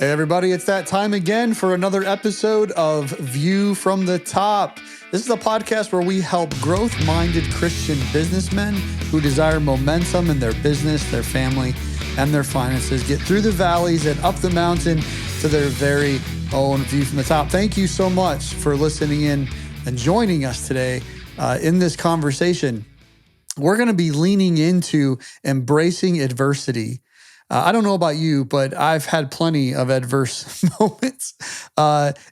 Hey, everybody, it's that time again for another episode of View from the Top. This is a podcast where we help growth-minded Christian businessmen who desire momentum in their business, their family, and their finances get through the valleys and up the mountain to their very own view from the top. Thank you so much for listening in and joining us today in this conversation. We're going to be leaning into embracing adversity. I don't know about you, but I've had plenty of adverse moments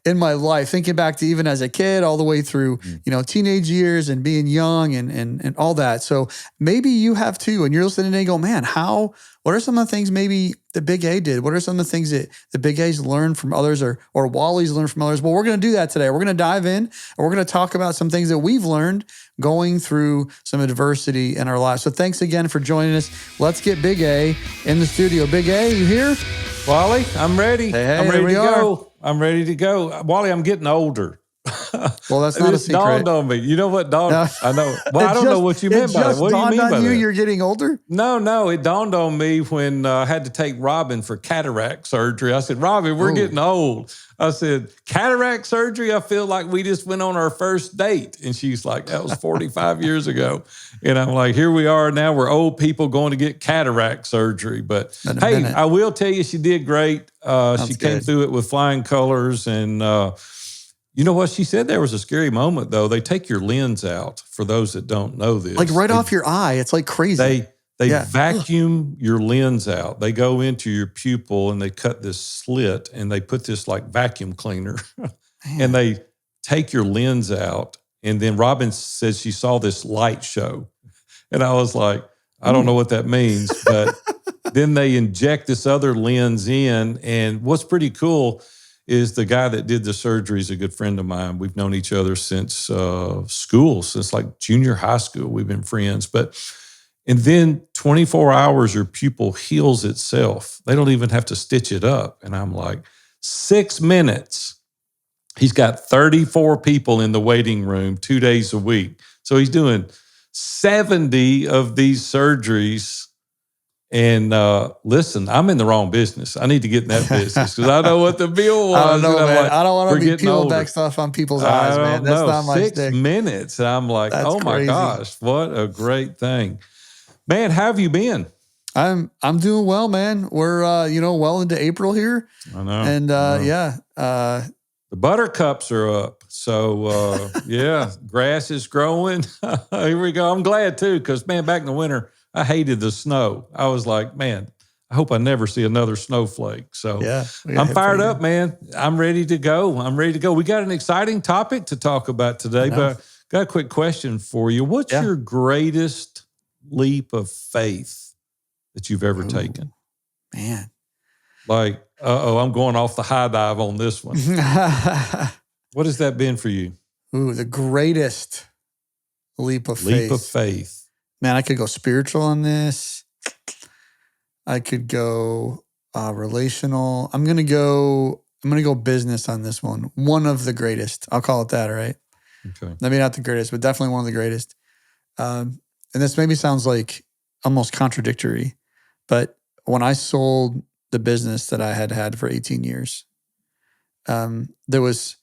in my life. Thinking back to even as a kid, all the way through teenage years and being young and all that. So maybe you have too, and you're listening and go, man, what are some of the things maybe the Big A did? What are some of the things that the Big A's learned from others or Wally's learned from others? Well, we're going to do that today. We're going to dive in and we're going to talk about some things that we've learned going through some adversity in our lives. So thanks again for joining us. Let's get Big A in the studio. Big A, you here? Wally, I'm ready. Hey, I'm ready to go. I'm ready to go. Wally, I'm getting older. Well, that's not a secret. Dawned on me. You know what dawned? No. I know. Well, I don't know what you meant by it. What do you mean by that? You're getting older? No. It dawned on me when I had to take Robin for cataract surgery. I said, Robin, we're getting old. I said, cataract surgery? I feel like we just went on our first date. And she's like, that was 45 years ago. And I'm like, here we are now. We're old people going to get cataract surgery. But hey, I will tell you, she did great. She came through it with flying colors. And you know what? She said there was a scary moment, though. They take your lens out, for those that don't know this. Like off your eye. It's like crazy. They vacuum your lens out. They go into your pupil and they cut this slit and they put this like vacuum cleaner and they take your lens out. And then Robin says she saw this light show. And I was like, I don't know what that means. But then they inject this other lens in. And what's pretty cool is the guy that did the surgery is a good friend of mine. We've known each other since school, since like junior high school. We've been friends. And then 24 hours, your pupil heals itself. They don't even have to stitch it up. And I'm like, 6 minutes. He's got 34 people in the waiting room 2 days a week. So he's doing 70 of these surgeries. And listen, I'm in the wrong business. I need to get in that business because I know what the bill was. I don't know, man. Like, I don't want to be peeling back stuff on people's eyes, man. That's not my stick. 6 minutes. And I'm like, that's crazy. My gosh, what a great thing. Man, how have you been? I'm doing well, man. We're well into April here. I know. And the buttercups are up. So grass is growing. Here we go. I'm glad too, because man, back in the winter, I hated the snow. I was like, man, I hope I never see another snowflake. So I'm fired up, man. I'm ready to go. We got an exciting topic to talk about today, but I got a quick question for you. What's your greatest leap of faith that you've ever taken? Man. Like, I'm going off the high dive on this one. What has that been for you? The greatest leap of faith. Man, I could go spiritual on this. I could go relational. I'm gonna go business on this one. One of the greatest. I'll call it that, right? Okay. Maybe not the greatest, but definitely one of the greatest. And this maybe sounds like almost contradictory, but when I sold the business that I had for 18 years, there was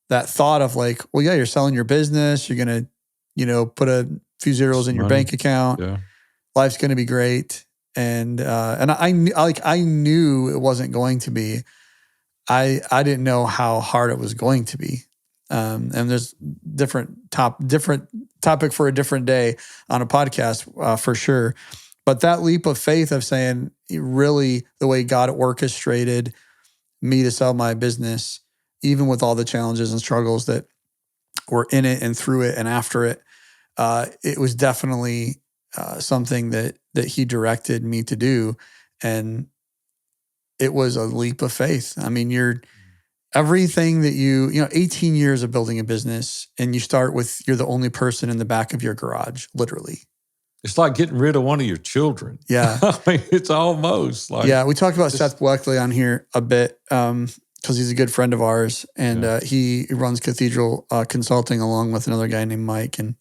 that thought of like, well, yeah, you're selling your business. You're going to, put a few zeros in your bank account. Yeah. Life's going to be great. And I knew it wasn't going to be. I didn't know how hard it was going to be. And there's different topic for a different day on a podcast for sure. But that leap of faith of saying really the way God orchestrated me to sell my business, even with all the challenges and struggles that were in it and through it and after it, it was definitely something that he directed me to do. And it was a leap of faith. I mean, everything that 18 years of building a business, and you start with, you're the only person in the back of your garage, literally. It's like getting rid of one of your children. Yeah. I mean, it's almost like. Yeah, we talked about Seth Blackley on here a bit because he's a good friend of ours, and he runs Cathedral Consulting along with another guy named Mike, and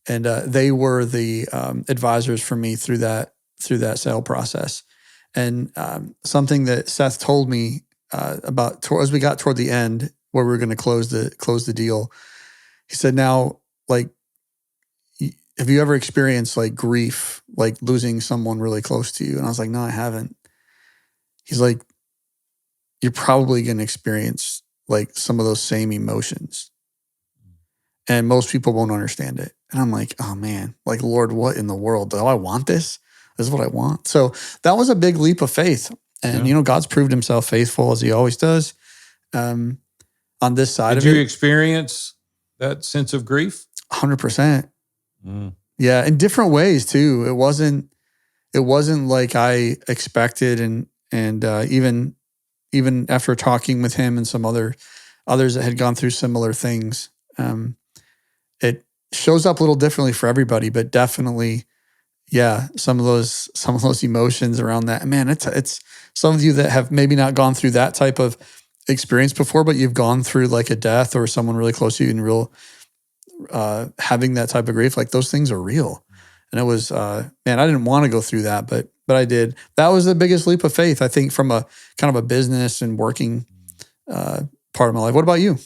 they were the advisors for me through that sale process. And something that Seth told me as we got toward the end where we were going to close the deal, he said, "Now, like, have you ever experienced like grief, like losing someone really close to you?" And I was like, "No, I haven't." He's like, "You're probably going to experience like some of those same emotions, and most people won't understand it." And I'm like, "Oh man, like Lord, what in the world? Do I want this? This is what I want." So that was a big leap of faith. And, God's proved himself faithful as he always does. On this side Did of you it, experience that sense of grief? 100%. Mm. Yeah, in different ways too. It wasn't like I expected, and even after talking with him and some others that had gone through similar things, it shows up a little differently for everybody, but definitely, yeah, some of those emotions around that. Man, it's some of you that have maybe not gone through that type of experience before, but you've gone through like a death or someone really close to you and real having that type of grief. Like those things are real. And it was, man, I didn't want to go through that, but I did. That was the biggest leap of faith, I think, from a kind of a business and working part of my life. What about you?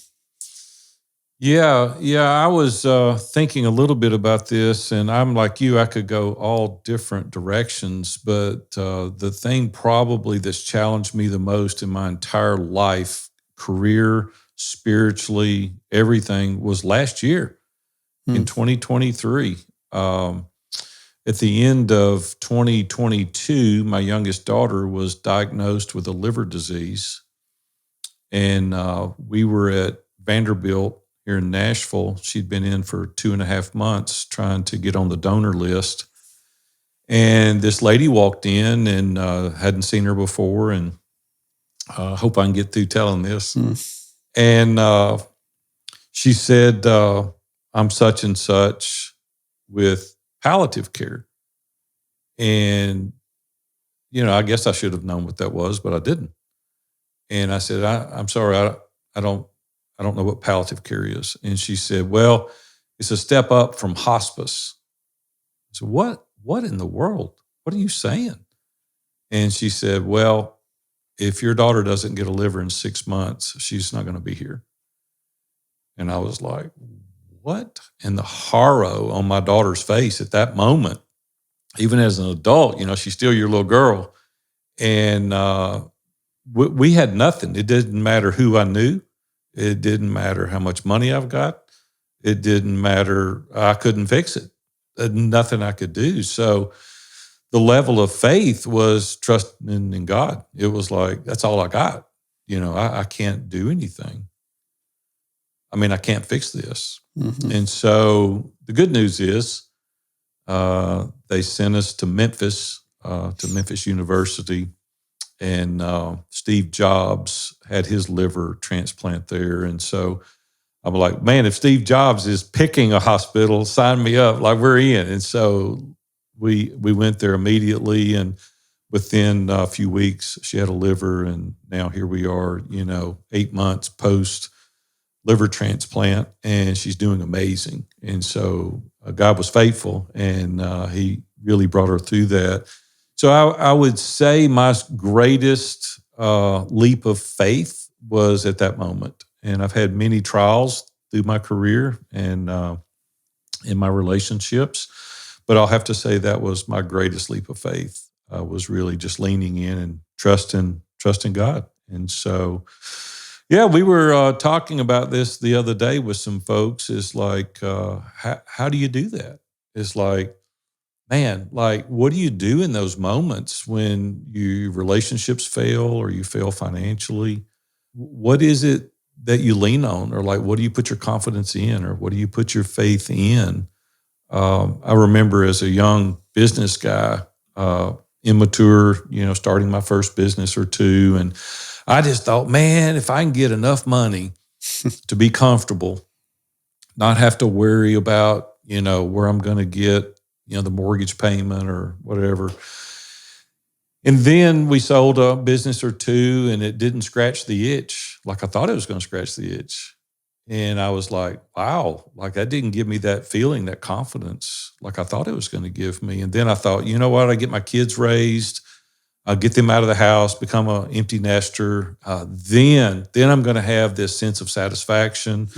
Yeah, I was thinking a little bit about this, and I'm like you, I could go all different directions, but the thing probably that's challenged me the most in my entire life, career, spiritually, everything, was last year in 2023. At the end of 2022, my youngest daughter was diagnosed with a liver disease, and we were at Vanderbilt here in Nashville. She'd been in for 2.5 months trying to get on the donor list. And this lady walked in and hadn't seen her before. And I hope I can get through telling this. And she said, "I'm such and such with palliative care." And, I guess I should have known what that was, but I didn't. And I said, I'm sorry, I don't know what palliative care is. And she said, "Well, it's a step up from hospice." I said, What in the world? What are you saying?" And she said, "Well, if your daughter doesn't get a liver in 6 months, she's not going to be here." And I was like, what? And the horror on my daughter's face at that moment, even as an adult, she's still your little girl. And we had nothing. It didn't matter who I knew. It didn't matter how much money I've got. It didn't matter. I couldn't fix it. Nothing I could do. So the level of faith was trusting in God. It was like, that's all I got. I can't do anything. I mean, I can't fix this. Mm-hmm. And so the good news is they sent us to Memphis University. And Steve Jobs had his liver transplant there. And so I'm like, man, if Steve Jobs is picking a hospital, sign me up, like we're in. And so we went there immediately. And within a few weeks, she had a liver. And now here we are, 8 months post liver transplant, and she's doing amazing. And so God was faithful, and he really brought her through that. So I would say my greatest leap of faith was at that moment. And I've had many trials through my career and in my relationships, but I'll have to say that was my greatest leap of faith, was really just leaning in and trusting God. And so, yeah, we were talking about this the other day with some folks. Is like, how do you do that? It's like, man, like, what do you do in those moments when your relationships fail or you fail financially? What is it that you lean on? Or like, what do you put your confidence in? Or what do you put your faith in? I remember as a young business guy, immature, starting my first business or two. And I just thought, man, if I can get enough money to be comfortable, not have to worry about, where I'm going to get, the mortgage payment or whatever. And then we sold a business or two, and it didn't scratch the itch like I thought it was going to scratch the itch. And I was like, wow, like that didn't give me that feeling, that confidence like I thought it was going to give me. And then I thought, you know what? I get my kids raised. get them out of the house, become an empty nester. Then I'm going to have this sense of satisfaction.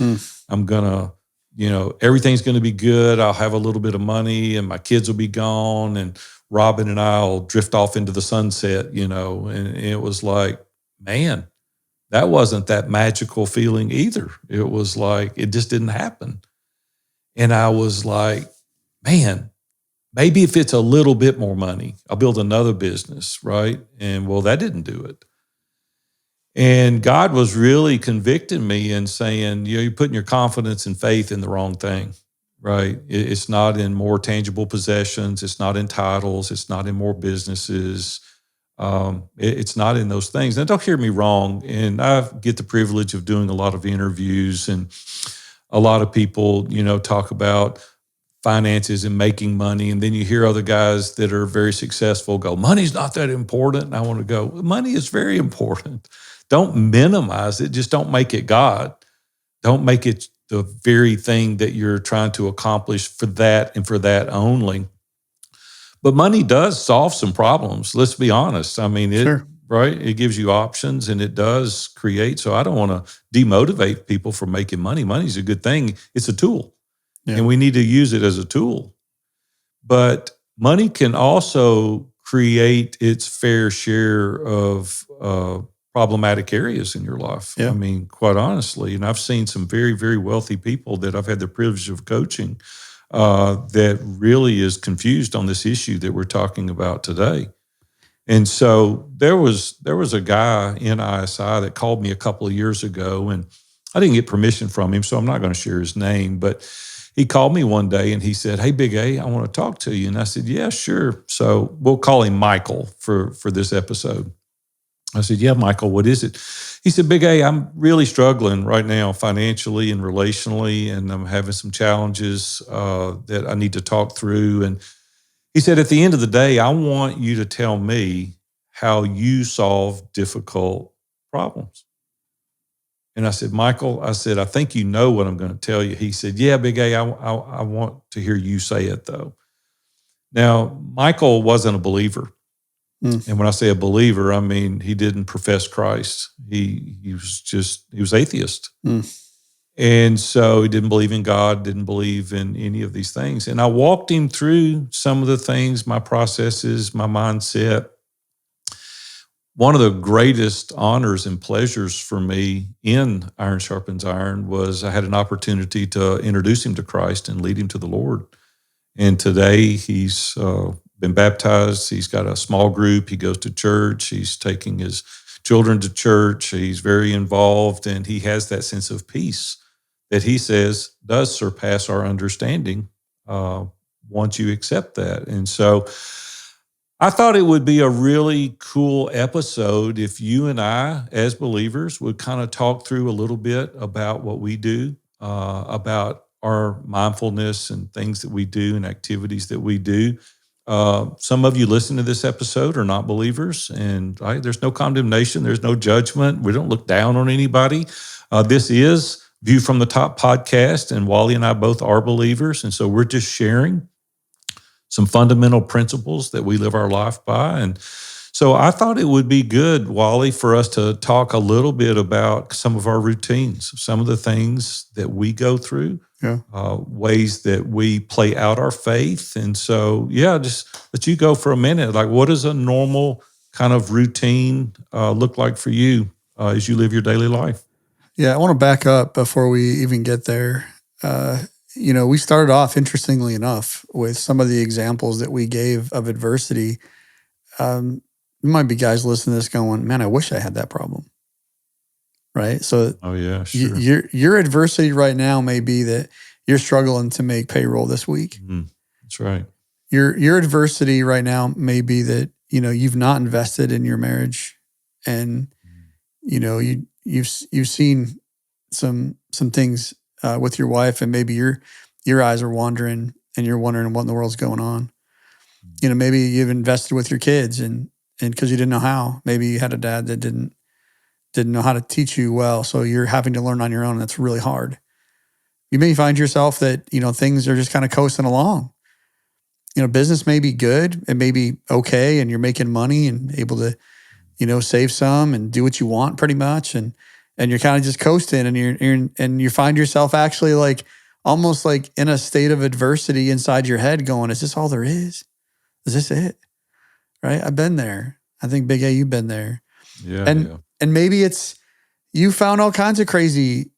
I'm going to, everything's going to be good. I'll have a little bit of money and my kids will be gone and Robin and I will drift off into the sunset, and it was like, man, that wasn't that magical feeling either. It was like, it just didn't happen. And I was like, man, maybe if it's a little bit more money, I'll build another business, right? And well, that didn't do it. And God was really convicting me and saying, you're putting your confidence and faith in the wrong thing, right? It's not in more tangible possessions. It's not in titles. It's not in more businesses. It's not in those things. Now, don't hear me wrong. And I get the privilege of doing a lot of interviews, and a lot of people, talk about finances and making money. And then you hear other guys that are very successful go, money's not that important. And I want to go, money is very important. Don't minimize it. Just don't make it God. Don't make it the very thing that you're trying to accomplish for that and for that only. But money does solve some problems. Let's be honest. I mean, Sure. Right? It gives you options and it does create. So I don't want to demotivate people from making money. Money's a good thing. It's a tool. Yeah. And we need to use it as a tool. But money can also create its fair share of problematic areas in your life. Yeah. I mean, quite honestly, and I've seen some very, very wealthy people that I've had the privilege of coaching that really is confused on this issue that we're talking about today. And so there was a guy in ISI that called me a couple of years ago, and I didn't get permission from him, so I'm not going to share his name, but he called me one day and he said, hey, Big A, I want to talk to you. And I said, yeah, sure. So we'll call him Michael for this episode. I said, yeah, Michael, what is it? He said, Big A, I'm really struggling right now financially and relationally, and I'm having some challenges that I need to talk through. And he said, at the end of the day, I want you to tell me how you solve difficult problems. And I said, Michael, I think you know what I'm going to tell you. He said, yeah, Big A, I want to hear you say it, though. Now, Michael wasn't a believer. And when I say a believer, I mean he didn't profess Christ. He was atheist. And so he didn't believe in God, didn't believe in any of these things. And I walked him through some of the things, my processes, my mindset. One of the greatest honors and pleasures for me in Iron Sharpens Iron was I had an opportunity to introduce him to Christ and lead him to the Lord. And today he's been baptized. He's got a small group. He goes to church. He's taking his children to church. He's very involved, and he has that sense of peace that he says does surpass our understanding once you accept that. And so I thought it would be a really cool episode if you and I, as believers, would kind of talk through a little bit about what we do, about our mindfulness and things that we do and activities that we do. Some of you listen to this episode are not believers, and there's no condemnation. There's no judgment. We don't look down on anybody. This is View from the Top podcast, and Wally and I both are believers. And so we're just sharing some fundamental principles that we live our life by. And so I thought it would be good, Wally, for us to talk a little bit about some of our routines, some of the things that we go through, ways that we play out our faith. And so, just let you go for a minute. Like, what does a normal kind of routine look like for you as you live your daily life? Yeah, I want to back up before we even get there. We started off, interestingly enough, with some of the examples that we gave of adversity. There might be guys listening to this going, man, I wish I had that problem. Right? So sure. Your adversity right now may be that you're struggling to make payroll this week. That's right. Your adversity right now may be that, you've not invested in your marriage, and you've seen some things with your wife, and maybe your eyes are wandering and you're wondering what in the world's going on. Maybe you've invested with your kids and because you didn't know how. Maybe you had a dad that didn't know how to teach you well, so you're having to learn on your own, and that's really hard. You may find yourself that, things are just kind of coasting along. business may be good, it may be okay, and you're making money and able to, save some and do what you want pretty much, and you're kind of just coasting, and you find yourself actually like almost like in a state of adversity inside your head, going, "Is this all there is? Is this it?" Right? I've been there. I think Big A, you've been there, Yeah, and yeah. and maybe it's you found all kinds of crazy,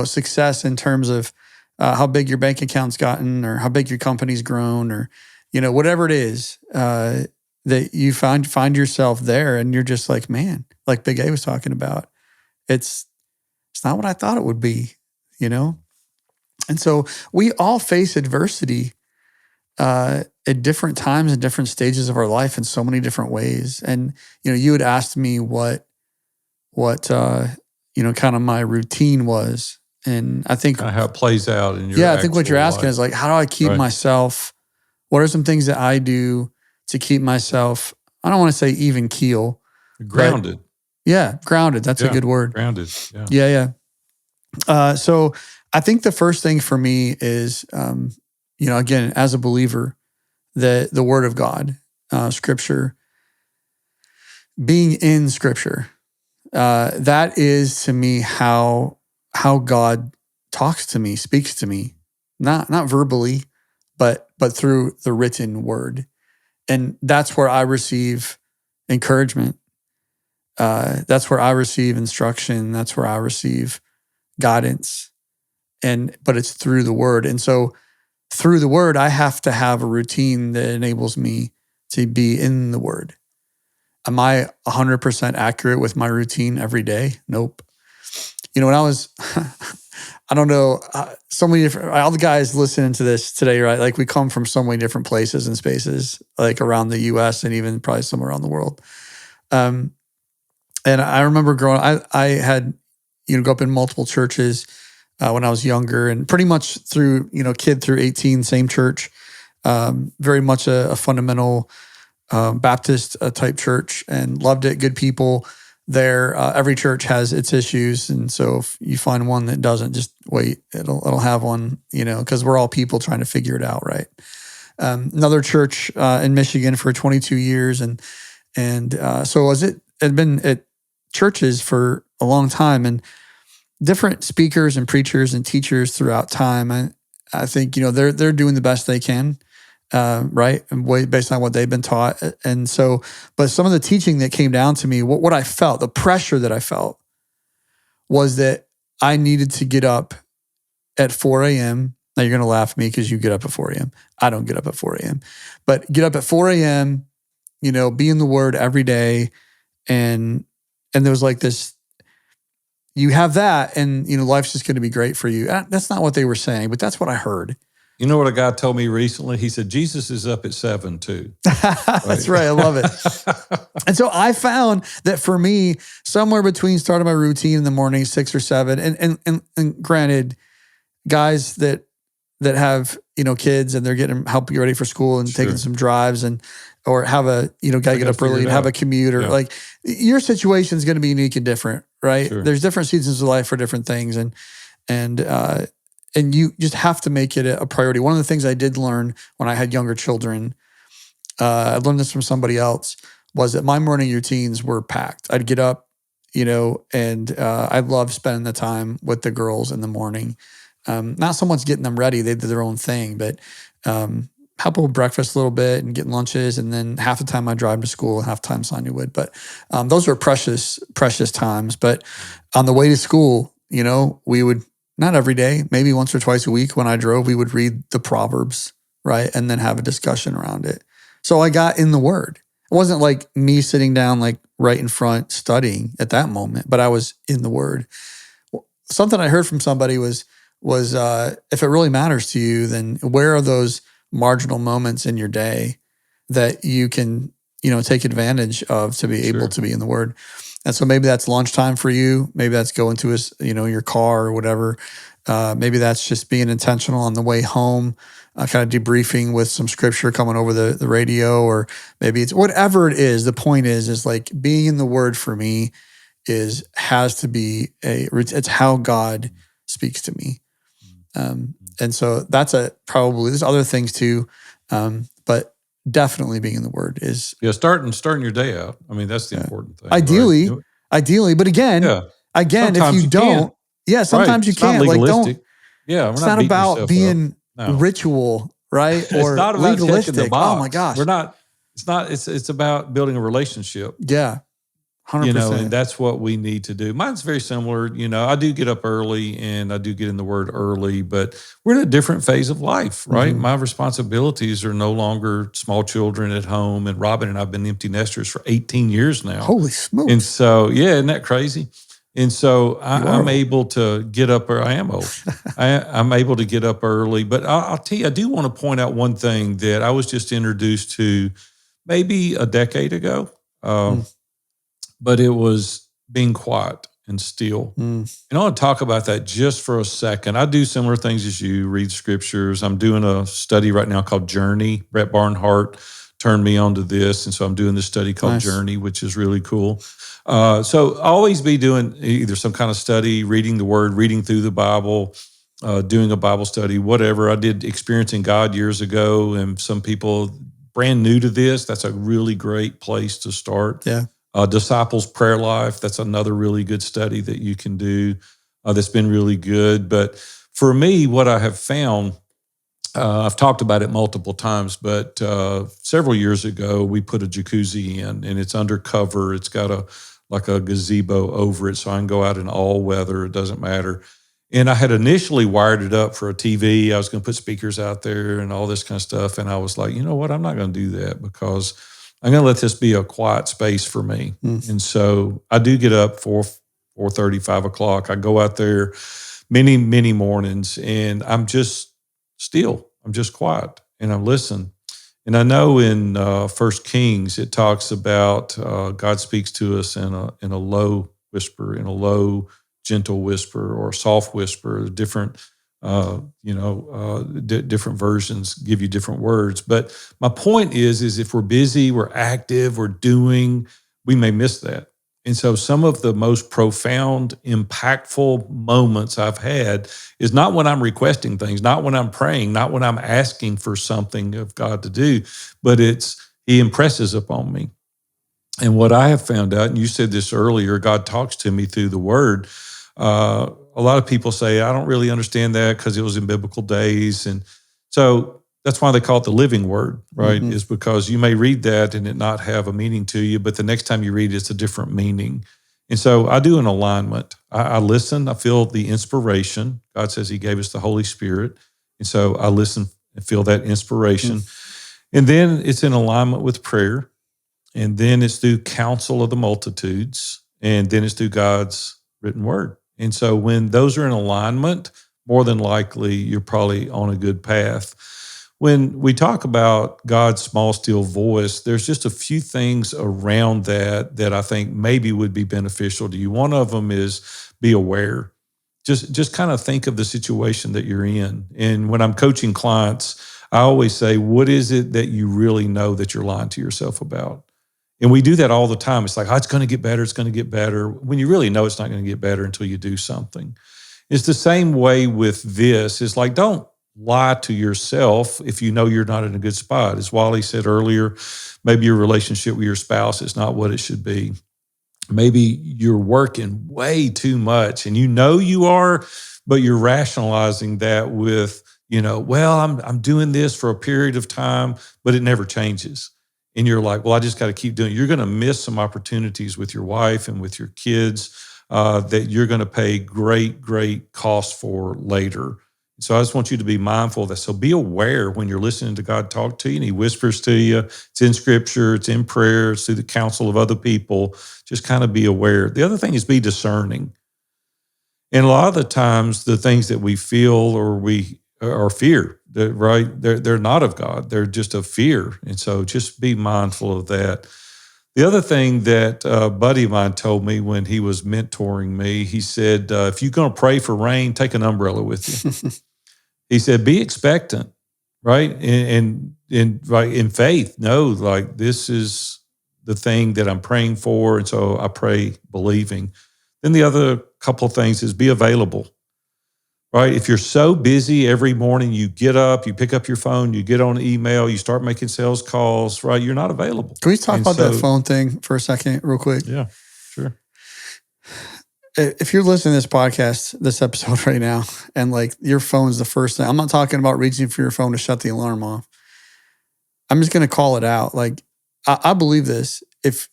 success in terms of how big your bank account's gotten, or how big your company's grown, or whatever it is that you find yourself there, and you're just like, man, like Big A was talking about, it's not what I thought it would be, And so we all face adversity at different times and different stages of our life in so many different ways. And you had asked me what kind of my routine was. And I think, Kind of how it plays out in your yeah, I think what you're actual asking life. is like, how do I keep Right. myself? What are some things that I do to keep myself, I don't want to say even keel, Grounded. yeah, grounded. That's a good word. Grounded. Yeah. Yeah. So I think the first thing for me is, again, as a believer, the word of God, scripture, being in scripture, that is to me how God talks to me, speaks to me, not verbally, but through the written word. And that's where I receive encouragement. That's where I receive instruction. That's where I receive guidance. But it's through the word. And so through the word, I have to have a routine that enables me to be in the word. Am I 100% accurate with my routine every day? Nope. When I was, I don't know, so many different, all the guys listening to this today, right? Like we come from so many different places and spaces, like around the US and even probably somewhere around the world. And I remember growing, I had, grew up in multiple churches when I was younger, and pretty much through, kid through 18, same church, very much a fundamental Baptist type church, and loved it. Good people there. Every church has its issues, and so if you find one that doesn't, just wait. It'll have one, because we're all people trying to figure it out, right? Another church in Michigan for 22 years, and so had been at churches for a long time, and different speakers and preachers and teachers throughout time. I think they're doing the best they can. Right, and based on what they've been taught, and so, but some of the teaching that came down to me, what I felt, the pressure that I felt, was that I needed to get up at 4 a.m. Now you're going to laugh at me because you get up at 4 a.m. I don't get up at 4 a.m. But get up at 4 a.m. Be in the Word every day, and there was like this. You have that, and life's just going to be great for you. That's not what they were saying, but that's what I heard. You know what a guy told me recently? He said, Jesus is up at 7 too. That's right. I love it. And so I found that for me, somewhere between starting my routine in the morning, 6 or 7, and granted, guys that have, kids and they're help get ready for school and taking some drives, or have a, gotta get up early and have a commute, or like your situation is going to be unique and different, right? Sure. There's different seasons of life for different things. And you just have to make it a priority. One of the things I did learn when I had younger children, I learned this from somebody else, was that my morning routines were packed. I'd get up, and I love spending the time with the girls in the morning. Not so much getting them ready, they did their own thing, but help them with breakfast a little bit and getting lunches, and then half the time I drive to school and half the time Sonia would. But those were precious, precious times. But on the way to school, we would, not every day, maybe once or twice a week when I drove, we would read the Proverbs, right? And then have a discussion around it. So I got in the Word. It wasn't like me sitting down like right in front studying at that moment, but I was in the Word. Something I heard from somebody was if it really matters to you, then where are those marginal moments in your day that you can, take advantage of to be able to be in the Word? And so maybe that's lunchtime for you. Maybe that's going to your car or whatever. Maybe that's just being intentional on the way home, kind of debriefing with some scripture coming over the radio, or maybe it's whatever it is. The point is like being in the Word for me has to be it's how God speaks to me. And so that's probably, there's other things too. But definitely being in the Word is starting your day out. I mean, that's the important thing. ideally, right? ideally. But again, if you don't, Right. sometimes you It's not can't. Like, don't. legalistic. Yeah, we're It's not not beating about yourself up. being No. ritual, right, It's or not about checking the legalistic. Oh my box. gosh, It's about building a relationship. yeah, 100%. And that's what we need to do. Mine's very similar. I do get up early and I do get in the Word early, but we're in a different phase of life, right? Mhm. My responsibilities are no longer small children at home, and Robin and I've been empty nesters for 18 years now. Holy smokes! And so, isn't that crazy? And so I'm old. able to get up. I am old. I'm able to get up early, but I'll tell you, I do want to point out one thing that I was just introduced to maybe a decade ago. But it was being quiet and still. And I want to talk about that just for a second. I do similar things as you, read scriptures. I'm doing a study right now called Journey. Brett Barnhart turned me onto this. And so I'm doing this study called Journey, which is really cool. So I'll always be doing either some kind of study, reading the Word, reading through the Bible, doing a Bible study, whatever. I did Experiencing God years ago, and some people brand new to this, that's a really great place to start. Yeah. Disciples Prayer Life, that's another really good study that you can do that's been really good. But for me, what I have found, I've talked about it multiple times, but several years ago, we put a jacuzzi in, and it's undercover. It's got a gazebo over it, so I can go out in all weather. It doesn't matter. And I had initially wired it up for a TV. I was going to put speakers out there and all this kind of stuff. And I was like, you know what? I'm not going to do that because I'm going to let this be a quiet space for me. And so I do get up 4:30, 5 o'clock. I go out there many, many mornings, and I'm just still. I'm just quiet, and I'm listening. And I know in 1 Kings, it talks about God speaks to us in a low whisper, in a low, gentle whisper, or a soft whisper. Different different versions give you different words. But my point is if we're busy, we're active, we're doing, we may miss that. And so some of the most profound, impactful moments I've had is not when I'm requesting things, not when I'm praying, not when I'm asking for something of God to do, but He impresses upon me. And what I have found out, and you said this earlier, God talks to me through the Word. A lot of people say, I don't really understand that because it was in biblical days. And so that's why they call it the living Word, right? Is because you may read that and it not have a meaning to you, but the next time you read it, it's a different meaning. And so I do an alignment. I listen, I feel the inspiration. God says He gave us the Holy Spirit. And so I listen and feel that inspiration. And then it's in alignment with prayer. And then it's through counsel of the multitudes. And then it's through God's written Word. And so when those are in alignment, more than likely you're probably on a good path. When we talk about God's small, still voice, there's just a few things around that I think maybe would be beneficial to you. One of them is be aware. Just kind of think of the situation that you're in. And when I'm coaching clients, I always say, what is it that you really know that you're lying to yourself about? And we do that all the time. It's like, it's going to get better. It's going to get better. When you really know it's not going to get better until you do something. It's the same way with this. It's like, don't lie to yourself if you know you're not in a good spot. As Wally said earlier, maybe your relationship with your spouse is not what it should be. Maybe you're working way too much and you know you are, but you're rationalizing that with, I'm doing this for a period of time, but it never changes. And you're like, well, I just got to keep doing it. You're going to miss some opportunities with your wife and with your kids that you're going to pay great, great cost for later. So I just want you to be mindful of that. So be aware when you're listening to God talk to you and He whispers to you. It's in Scripture, it's in prayer, it's through the counsel of other people. Just kind of be aware. The other thing is be discerning. And a lot of the times, the things that we feel or fear, right? They're not of God. They're just of fear. And so just be mindful of that. The other thing that a buddy of mine told me when he was mentoring me, he said, if you're going to pray for rain, take an umbrella with you. He said, be expectant, right? And right in faith, know like this is the thing that I'm praying for. And so I pray believing. Then the other couple of things is be available. right? If you're so busy every morning, you get up, you pick up your phone, you get on email, you start making sales calls, right? You're not available. Can we talk And about that so, phone thing for a second, real quick? yeah, sure. If you're listening to this podcast, this episode right now, and like your phone's the first thing, I'm not talking about reaching for your phone to shut the alarm off. I'm just going to call it out. Like, I believe this. If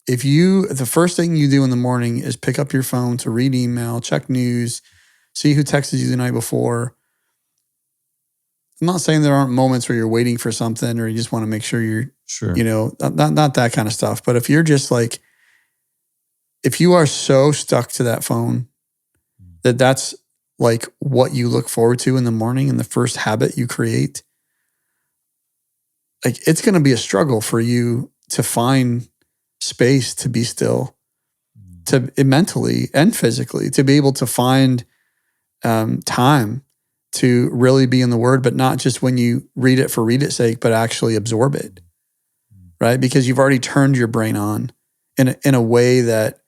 the first thing you do in the morning is pick up your phone to read email, check news, see who texted you the night before. I'm not saying there aren't moments where you're waiting for something or you just want to make sure you're, Sure. not that kind of stuff. But if you're just like, if you are so stuck to that phone that's like what you look forward to in the morning and the first habit you create, like it's going to be a struggle for you to find space to be still, to mentally and physically, to be able to find time to really be in the word, but not just when you read it for read its sake, but actually absorb it, right? Because you've already turned your brain on in a way that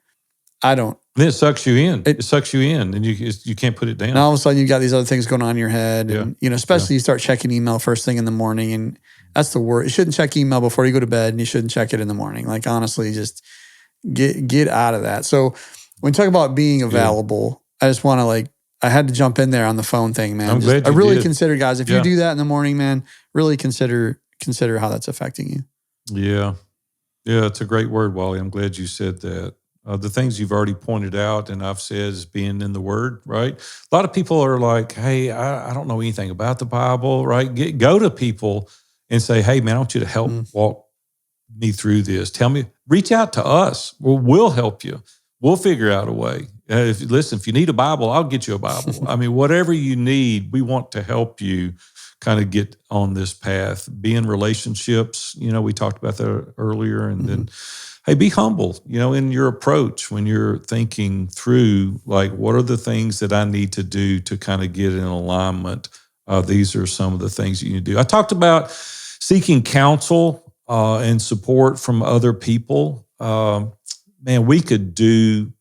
I don't. Then it sucks you in. It sucks you in, and you can't put it down. And all of a sudden, you've got these other things going on in your head, and especially you start checking email first thing in the morning, and that's the worst. You shouldn't check email before you go to bed, and you shouldn't check it in the morning. Like honestly, just get out of that. So when we talk about being available, I just want to I had to jump in there on the phone thing, man. I'm glad you I really did. consider, guys, if you do that in the morning, man, really consider how that's affecting you. Yeah. Yeah, it's a great word, Wally. I'm glad you said that. The things you've already pointed out and I've said is being in the Word, right? A lot of people are like, hey, I don't know anything about the Bible, right? Go to people and say, hey, man, I want you to help walk me through this. Tell me, reach out to us. We'll help you. We'll figure out a way. If you need a Bible, I'll get you a Bible. I mean, whatever you need, we want to help you kind of get on this path. Be in relationships, we talked about that earlier. And then, hey, be humble, in your approach when you're thinking through, like, what are the things that I need to do to kind of get in alignment? These are some of the things you need to do. I talked about seeking counsel and support from other people. Man, we could do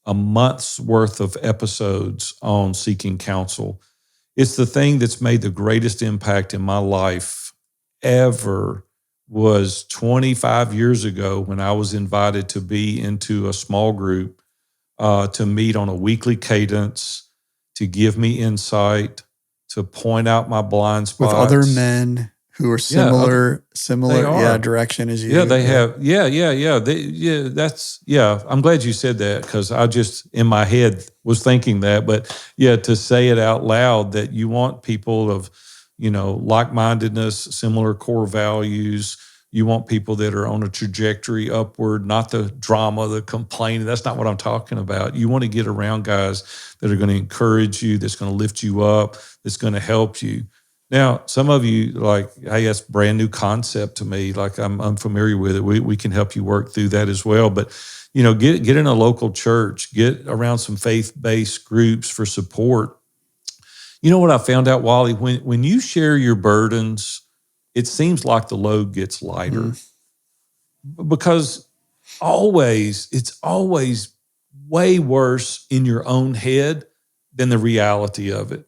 a month's worth of episodes on seeking counsel. It's the thing that's made the greatest impact in my life ever. Was 25 years ago when I was invited to be into a small group to meet on a weekly cadence, to give me insight, to point out my blind spots. With other men who are similar direction as you. Yeah, they have. Yeah. I'm glad you said that because I just in my head was thinking that. But to say it out loud that you want people of like-mindedness, similar core values. You want people that are on a trajectory upward, not the drama, the complaining. That's not what I'm talking about. You want to get around guys that are going to encourage you, that's going to lift you up, that's going to help you. Now, some of you like, hey, that's a brand new concept to me. Like I'm unfamiliar with it. We can help you work through that as well. But, get in a local church, get around some faith-based groups for support. You know what I found out, Wally? When you share your burdens, it seems like the load gets lighter because it's always way worse in your own head than the reality of it.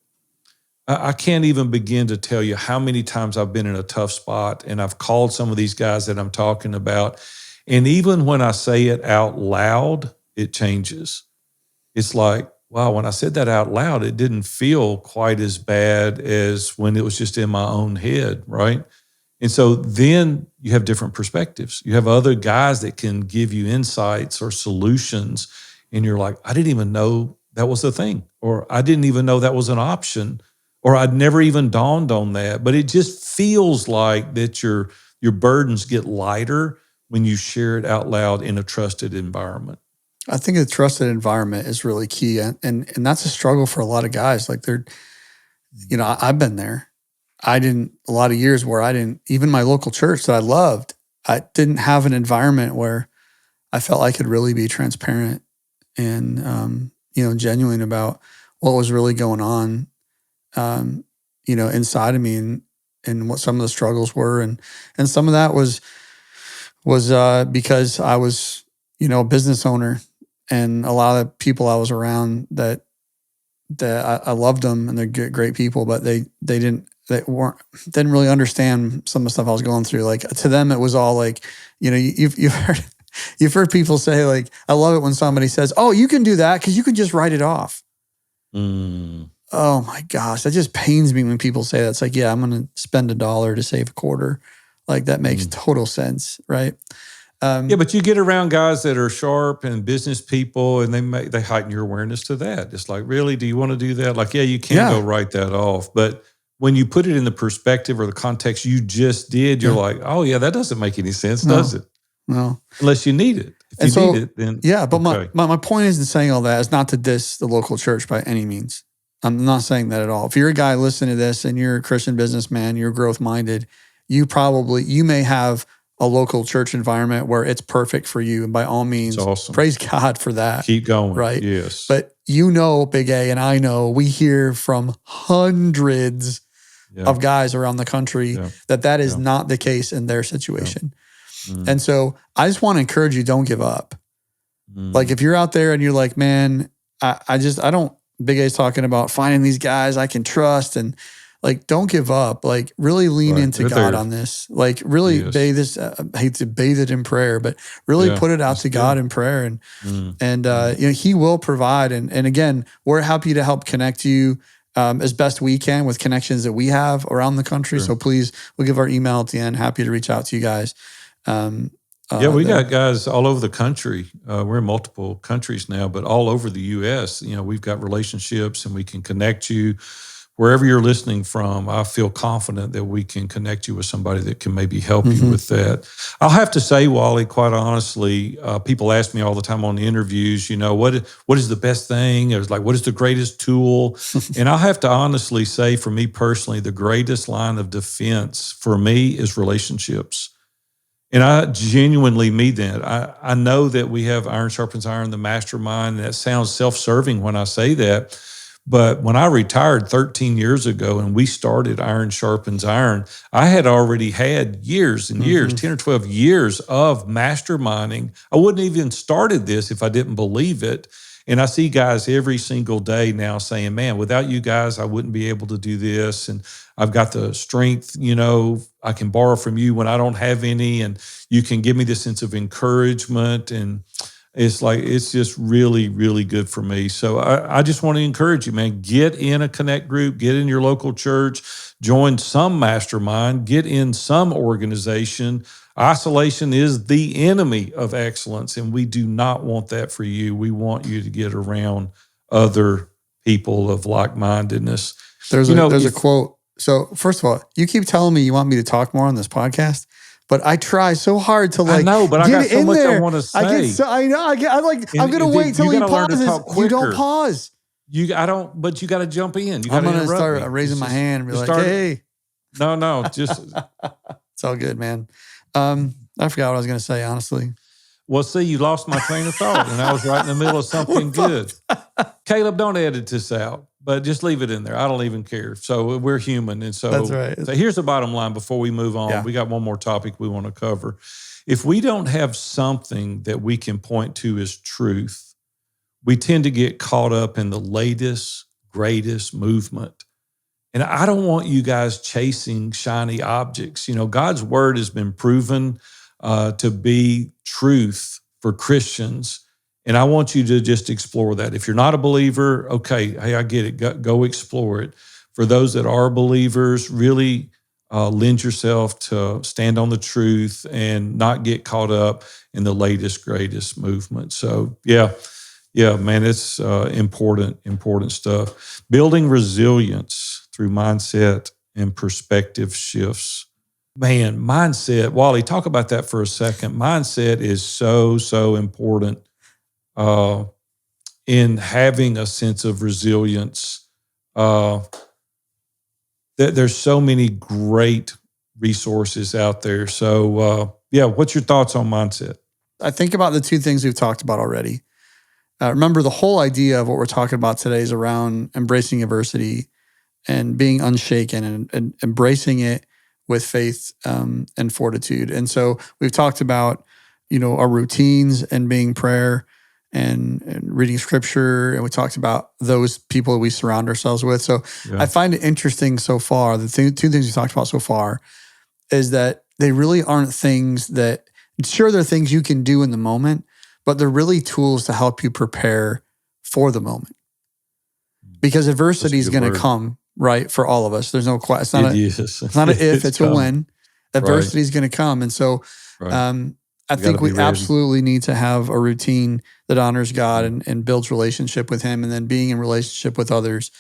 I can't even begin to tell you how many times I've been in a tough spot and I've called some of these guys that I'm talking about. And even when I say it out loud, it changes. It's like, wow, when I said that out loud, it didn't feel quite as bad as when it was just in my own head, right? And so then you have different perspectives. You have other guys that can give you insights or solutions, and you're like, I didn't even know that was a thing, or I didn't even know that was an option, or I'd never even dawned on that. But it just feels like that your burdens get lighter when you share it out loud in a trusted environment. I think a trusted environment is really key. And that's a struggle for a lot of guys. Like I've been there. A lot of years where I didn't, even my local church that I loved, I didn't have an environment where I felt I could really be transparent and, genuine about what was really going on, inside of me and what some of the struggles were. And some of that was because I was, a business owner, and a lot of people I was around that that I loved them and they're great people, but they didn't really understand some of the stuff I was going through. Like to them, it was all like, you've heard you've heard people say like, I love it when somebody says, "Oh, you can do that because you can just write it off." Mm. Oh my gosh, that just pains me when people say that. It's like, yeah, I'm going to spend $1 to save a quarter. Like that makes total sense, right? Yeah, but you get around guys that are sharp and business people, and they heighten your awareness to that. It's like, really, do you want to do that? Like, yeah, you can go write that off, but when you put it in the perspective or the context you just did, you're like, oh yeah, that doesn't make any sense, does it? No, unless you need it. If you need it, then but my point is in saying all that is not to diss the local church by any means. I'm not saying that at all. If you're a guy listening to this and you're a Christian businessman, you're growth minded, you may have a local church environment where it's perfect for you. And by all means, awesome. Praise God for that. Keep going. Right. Yes. But Big A, and I know we hear from hundreds of guys around the country that is not the case in their situation. And so I just want to encourage you, don't give up. Like if you're out there and you're like, man, I don't, Big A's talking about finding these guys I can trust, and like, don't give up. Like really lean into God on this. Like really bathe this, I hate to bathe it in prayer, but really put it out to God in prayer. And he will provide. And again, we're happy to help connect you as best we can with connections that we have around the country. So please, we'll give our email at the end. Happy to reach out to you guys. We got guys all over the country. We're in multiple countries now, but all over the U.S. We've got relationships and we can connect you wherever you're listening from. I feel confident that we can connect you with somebody that can maybe help you with that. I'll have to say, Wally, quite honestly, people ask me all the time on the interviews, what is the best thing? It was like, what is the greatest tool? And I'll have to honestly say, for me personally, the greatest line of defense for me is relationships. And I genuinely mean that. I know that we have iron sharpens iron, the mastermind. And that sounds self-serving when I say that. But when I retired 13 years ago and we started Iron Sharpens Iron, I had already had years and years, 10 or 12 years of masterminding. I wouldn't even started this if I didn't believe it. And I see guys every single day now saying, man, without you guys, I wouldn't be able to do this. And I've got the strength, I can borrow from you when I don't have any. And you can give me this sense of encouragement. And it's just really, really good for me. So I just want to encourage you, man, get in a connect group, get in your local church, join some mastermind, get in some organization. Isolation is the enemy of excellence, and we do not want that for you. We want you to get around other people of like-mindedness. There's a quote. So first of all, you keep telling me you want me to talk more on this podcast, but I try so hard to I know, but I got so much I want to say. I'm going to wait till he pauses. You don't pause. But you got to jump in. I'm going to start raising my hand and be like, hey. No, just. It's all good, man. I forgot what I was going to say, honestly. Well, see, you lost my train of thought, and I was right in the middle of something good. Caleb, don't edit this out, but just leave it in there. I don't even care. So we're human. And so, that's right. So here's the bottom line before we move on. Yeah. We got one more topic we want to cover. If we don't have something that we can point to as truth, we tend to get caught up in the latest, greatest movement. And I don't want you guys chasing shiny objects. God's word has been proven to be truth for Christians. And I want you to just explore that. If you're not a believer, okay, hey, I get it. Go explore it. For those that are believers, really lend yourself to stand on the truth and not get caught up in the latest, greatest movement. So, yeah, man, it's important stuff. Building resilience through mindset and perspective shifts. Man, mindset, Wally, talk about that for a second. Mindset is so important in having a sense of resilience. There's so many great resources out there. So, what's your thoughts on mindset? I think about the two things we've talked about already. Remember, the whole idea of what we're talking about today is around embracing adversity and being unshaken and embracing it with faith and fortitude. And so we've talked about, our routines and being prayer and reading scripture. And we talked about those people we surround ourselves with. So I find it interesting so far. The two things we talked about so far is that they really aren't things that, sure, they're things you can do in the moment, but they're really tools to help you prepare for the moment. Because adversity is going to come, right, for all of us. There's no question. It's not an if, it's a when. Adversity is going to come. And so I think we absolutely need to have a routine that honors God and builds relationship with Him, and then being in relationship with others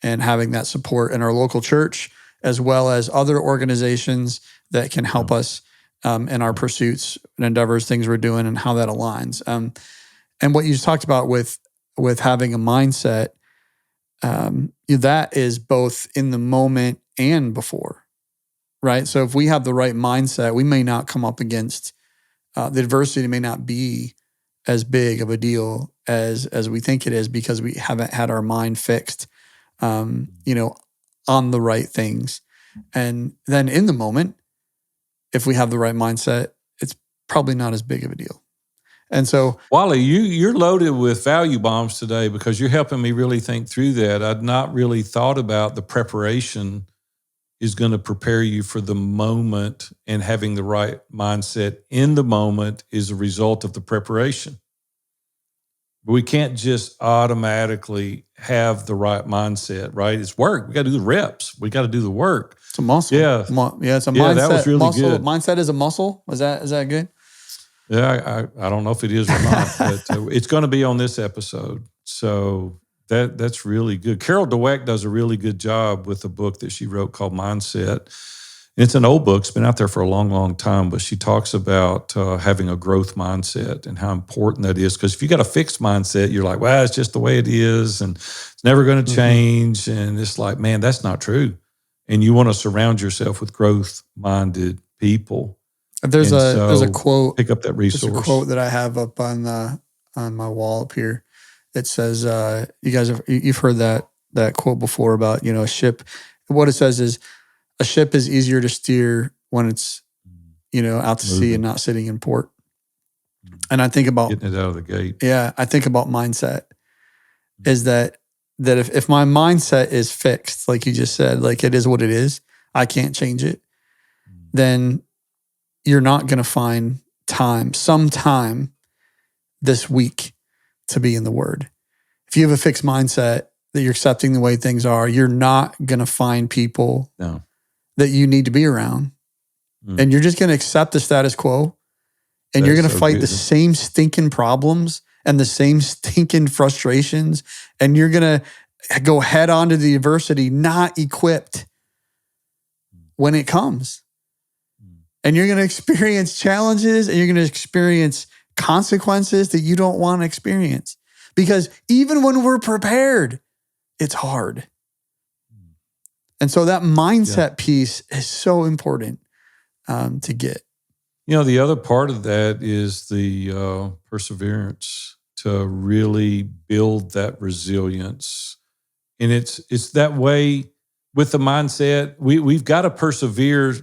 and having that support in our local church, as well as other organizations that can help us in our pursuits and endeavors, things we're doing, and how that aligns. And what you just talked about with having a mindset, that is both in the moment and before, right? So if we have the right mindset, we may not come up against the adversity may not be as big of a deal as we think it is, because we haven't had our mind fixed, on the right things. And then in the moment, if we have the right mindset, it's probably not as big of a deal. And so, Wally, you're loaded with value bombs today, because you're helping me really think through that. I'd not really thought about the preparation is going to prepare you for the moment, and having the right mindset in the moment is a result of the preparation. We can't just automatically have the right mindset, right? It's work. We got to do the reps. We got to do the work. It's a muscle. Yeah. It's a mindset. That was really muscle. good. Mindset is a muscle. Is that good? Yeah, I don't know if it is or not, but it's going to be on this episode. So that's really good. Carol Dweck does a really good job with a book that she wrote called Mindset. It's an old book. It's been out there for a long, long time, but she talks about having a growth mindset and how important that is. Because if you got a fixed mindset, you're like, well, it's just the way it is, and it's never going to change. And it's like, man, that's not true. And you want to surround yourself with growth-minded people. There's a quote. Pick up that resource. There's a quote that I have up on my wall up here. It says, you've heard that quote before about, a ship. What it says is, a ship is easier to steer when it's, out to sea and not sitting in port. And I think about getting it out of the gate. Yeah. I think about mindset is that if my mindset is fixed, like you just said, like it is what it is, I can't change it, then you're not going to find some time this week to be in the Word. If you have a fixed mindset that you're accepting the way things are, you're not going to find people that you need to be around. And you're just going to accept the status quo, and you're going to fight the same stinking problems and the same stinking frustrations. And you're going to go head on to the adversity, not equipped when it comes. And you're going to experience challenges, and you're going to experience consequences that you don't want to experience. Because even when we're prepared, it's hard. And so that mindset piece is so important to get. The other part of that is the perseverance to really build that resilience. And it's that way with the mindset. We've got to persevere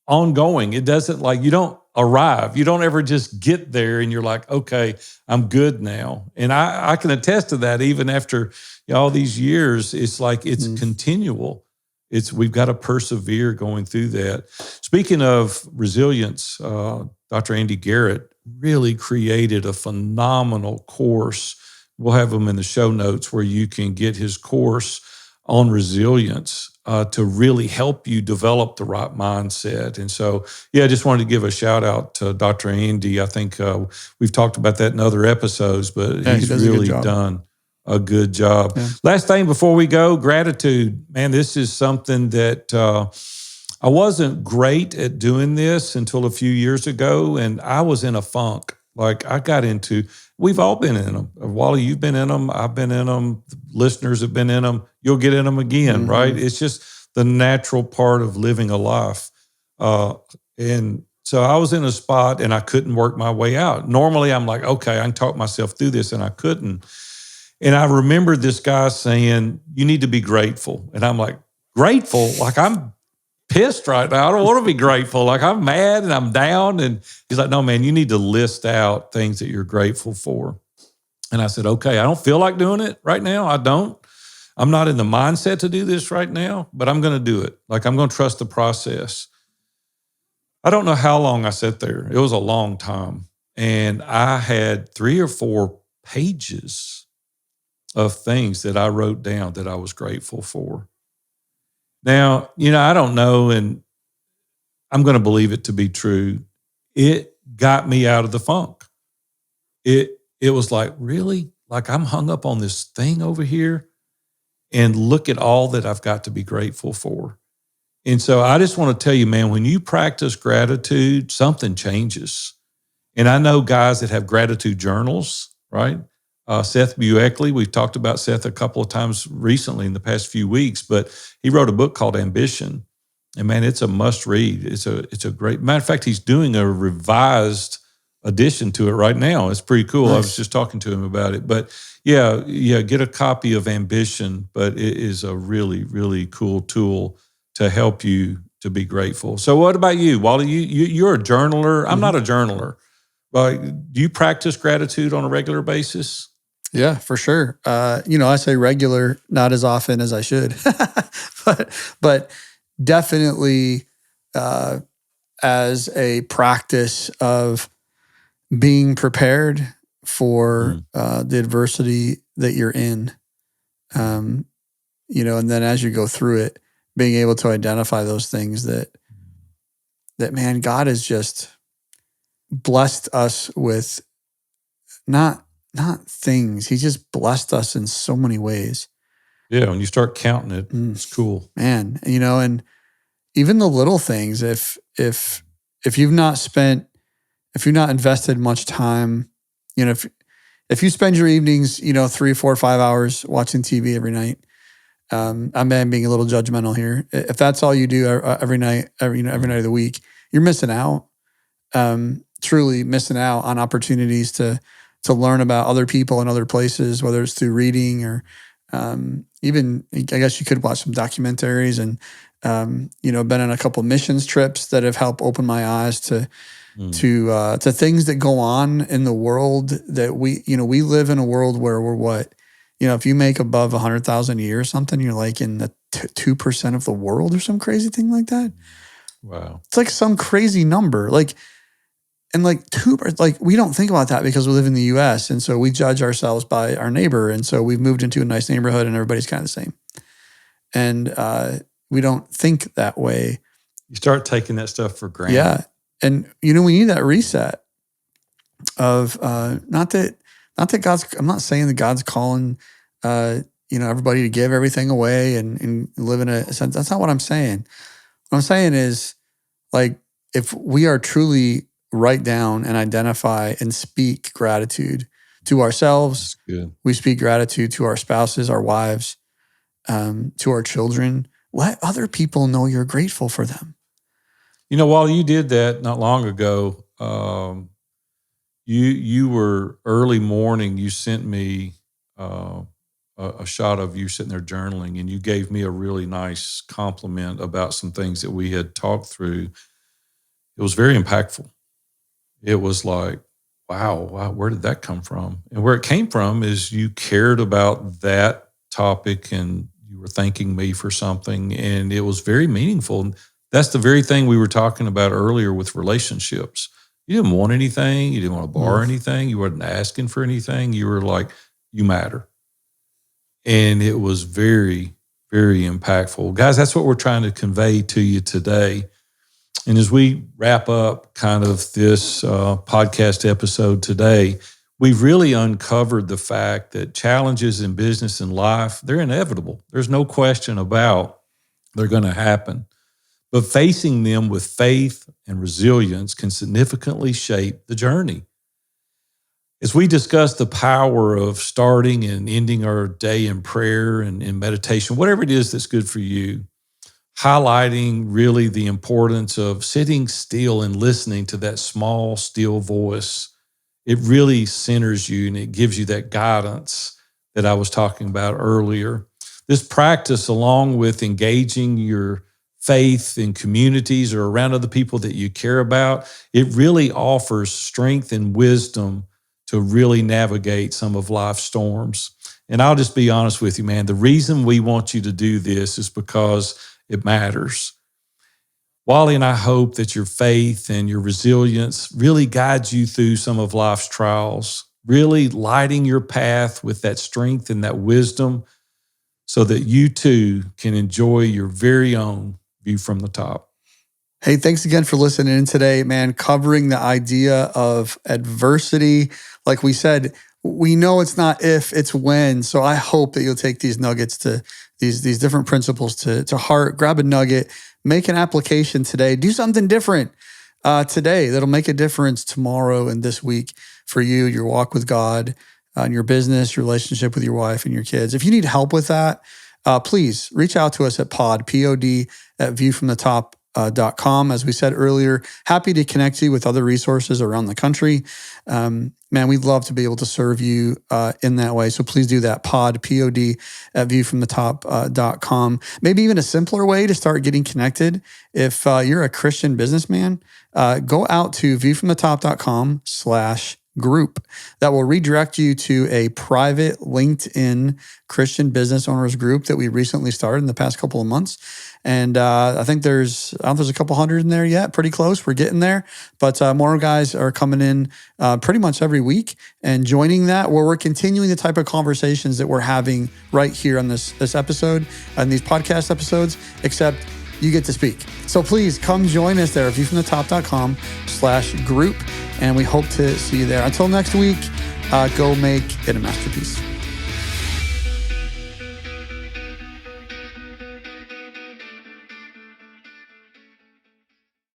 ongoing. It doesn't you don't arrive. You don't ever just get there and you're like, okay, I'm good now. And I can attest to that even after all these years. It's like it's continual. We've got to persevere going through that. Speaking of resilience, Dr. Andy Garrett really created a phenomenal course. We'll have them in the show notes where you can get his course on resilience to really help you develop the right mindset. And so, I just wanted to give a shout out to Dr. Andy. I think we've talked about that in other episodes, but he's really done a good job. Yeah. Last thing before we go, gratitude. Man, this is something that I wasn't great at doing this until a few years ago, and I was in a funk. We've all been in them. Wally, you've been in them. I've been in them. The listeners have been in them. You'll get in them again, right? It's just the natural part of living a life. And so I was in a spot and I couldn't work my way out. Normally I'm like, okay, I can talk myself through this, and I couldn't. And I remember this guy saying, you need to be grateful. And I'm like, grateful? Like I'm pissed right now. I don't want to be grateful. Like I'm mad and I'm down. And he's like, no, man, you need to list out things that you're grateful for. And I said, okay, I don't feel like doing it right now. I'm not in the mindset to do this right now, but I'm going to do it. Like, I'm going to trust the process. I don't know how long I sat there. It was a long time. And I had 3 or 4 pages of things that I wrote down that I was grateful for. Now, I don't know, and I'm going to believe it to be true. It got me out of the funk. It was like, really? Like, I'm hung up on this thing over here, and look at all that I've got to be grateful for. And so I just want to tell you, man, when you practice gratitude, something changes. And I know guys that have gratitude journals, right? Seth Bueckley, we've talked about Seth a couple of times recently in the past few weeks, but he wrote a book called Ambition. And man, it's a must read. It's a great, matter of fact, he's doing a revised addition to it right now. It's pretty cool. Nice. I was just talking to him about it. But yeah, get a copy of Ambition, but it is a really, really cool tool to help you to be grateful. So what about you, Wally? You're a journaler. I'm not a journaler. But do you practice gratitude on a regular basis? Yeah, for sure. I say regular, not as often as I should, but definitely as a practice of being prepared for the adversity that you're in, and then as you go through it, being able to identify those things that man, God has just blessed us with, not things. He just blessed us in so many ways. Yeah, when you start counting it, it's cool, man. And even the little things. If you've not invested much time, if you spend your evenings, 3, 4, 5 hours watching TV every night, I'm being a little judgmental here. If that's all you do every night, every night of the week, you're missing out. Truly missing out on opportunities to learn about other people in other places, whether it's through reading or even, I guess you could watch some documentaries and, been on a couple missions trips that have helped open my eyes to things that go on in the world that we live in a world where we're what, if you make above 100,000 a year or something, you're like in the 2% of the world or some crazy thing like that. Wow. It's like some crazy number. And we don't think about that because we live in the US. And so we judge ourselves by our neighbor. And so we've moved into a nice neighborhood and everybody's kind of the same. And we don't think that way. You start taking that stuff for granted. Yeah. And, we need that reset of, not that I'm not saying that God's calling, everybody to give everything away and live in a sense. That's not what I'm saying. What I'm saying is, like, if we are truly write down and identify and speak gratitude to ourselves, we speak gratitude to our spouses, our wives, to our children, let other people know you're grateful for them. While you did that not long ago, you were early morning, you sent me a shot of you sitting there journaling, and you gave me a really nice compliment about some things that we had talked through. It was very impactful. It was like, wow, where did that come from? And where it came from is you cared about that topic and you were thanking me for something, and it was very meaningful. That's the very thing we were talking about earlier with relationships. You didn't want anything. You didn't want to borrow anything. You weren't asking for anything. You were like, you matter. And it was very, very impactful. Guys, that's what we're trying to convey to you today. And as we wrap up kind of this podcast episode today, we've really uncovered the fact that challenges in business and life, they're inevitable. There's no question about they're going to happen. But facing them with faith and resilience can significantly shape the journey. As we discuss the power of starting and ending our day in prayer and in meditation, whatever it is that's good for you, highlighting really the importance of sitting still and listening to that small, still voice, it really centers you and it gives you that guidance that I was talking about earlier. This practice, along with engaging your faith in communities or around other people that you care about, it really offers strength and wisdom to really navigate some of life's storms. And I'll just be honest with you, man, the reason we want you to do this is because it matters. Wally and I hope that your faith and your resilience really guides you through some of life's trials, really lighting your path with that strength and that wisdom so that you too can enjoy your very own view from the top. Hey, thanks again for listening in today, man, covering the idea of adversity. Like we said, we know it's not if, it's when. So I hope that you'll take these nuggets to these different principles to heart, grab a nugget, make an application today, do something different today that'll make a difference tomorrow and this week for you, your walk with God, and your business, your relationship with your wife and your kids. If you need help with that, please reach out to us at pod at viewfromthetop.com. As we said earlier, happy to connect you with other resources around the country. Man, we'd love to be able to serve you in that way. So please do that, pod at viewfromthetop.com. Maybe even a simpler way to start getting connected. If you're a Christian businessman, go out to viewfromthetop.com/group. That will redirect you to a private LinkedIn Christian business owners group that we recently started in the past couple of months. And I think there's a couple hundred in there yet, pretty close. We're getting there, but more guys are coming in pretty much every week and joining that, where we're continuing the type of conversations that we're having right here on this episode and these podcast episodes, except you get to speak. So please come join us there at viewfromthetop.com/group. And we hope to see you there. Until next week, go make it a masterpiece.